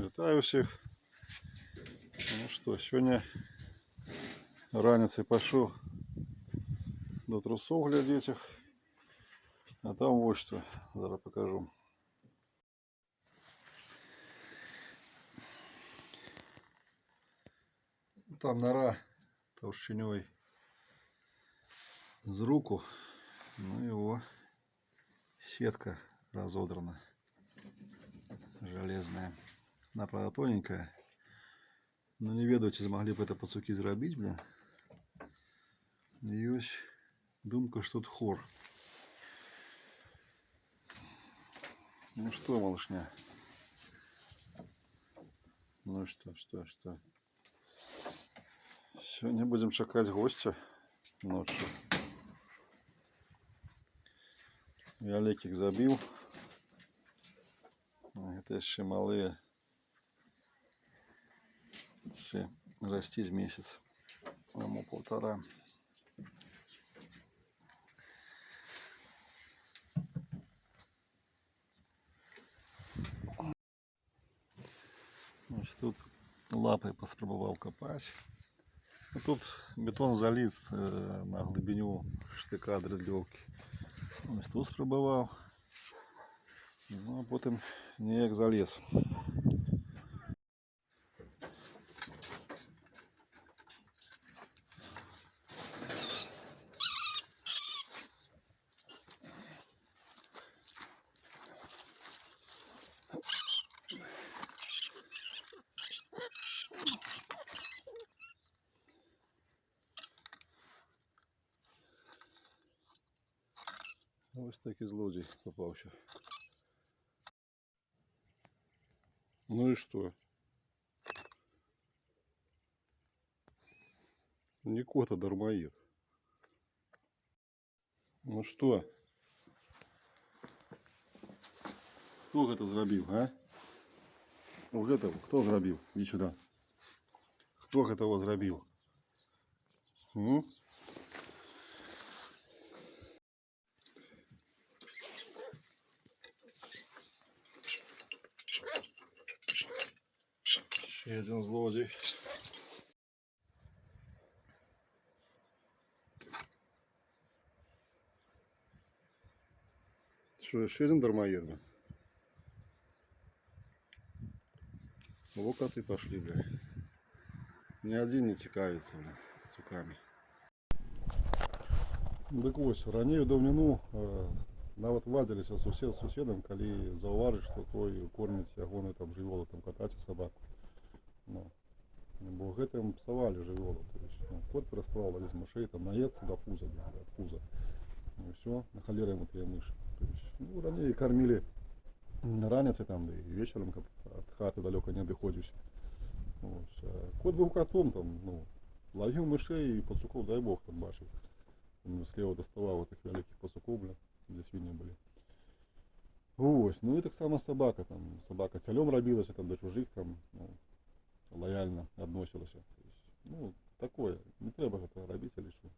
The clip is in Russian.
Вітаю всіх. Ну что, сегодня раніцей пошел до трусов глядеть их. А там вот что, зараз покажу. Там нора толщиной с руку, ну его сетка разодрана, железная. Она, правда, тоненькая, но не ведаю, чи змогли б это пацуки зробити, блин. І ось думка, что тут хор. Ну что, малышня? Ну что? Сегодня будем чекать гостя ночью. Я лекик забил. Это еще малые. Еще расти месяц. Ему 1,5. Значит, тут лапой поспробовал копать. Тут бетон залит на глибину штика дредльовки. Ось тут спробував. Ну а потім ніяк залез. Ось такий злодій попався. Ну и что? Не кот, а дармоед. Ну что? Кто это зробил, а? Вот этого кто зробил? Иди сюда. Кто этого зробил? Ще один злодій. Что, еще один дармоед? Вот коты пошли, бля. Ни один не цікавится, бля, цуками. Так ось, ранее в давнину нават ладзіліся сусед з суседом, калі заўважыць, што той корміць ягоную там жывёлу, там кота ці сабаку. Ну, бо гэтым псавалі жывёлу. То есть, ну, кот пераставаў лазіць мышей, там наецца до пуза, до пуза. Ну и все, на холеры ему твои мыши. То есть, ну, ранее кормили раніцай там, да и вечером, как от хаты далеко не доходишь. Вот. Кот был котом, там, ну, ловил мышей и пацуков, дай бог, там бачив. Слева доставал вот этих великих пацуков, бля, где свиньи были. Ось, ну и так само собака, там, собака цялем робилась, там, до чужих, там, ну, лояльно относилась. Ну, такое, не треба это робить или что.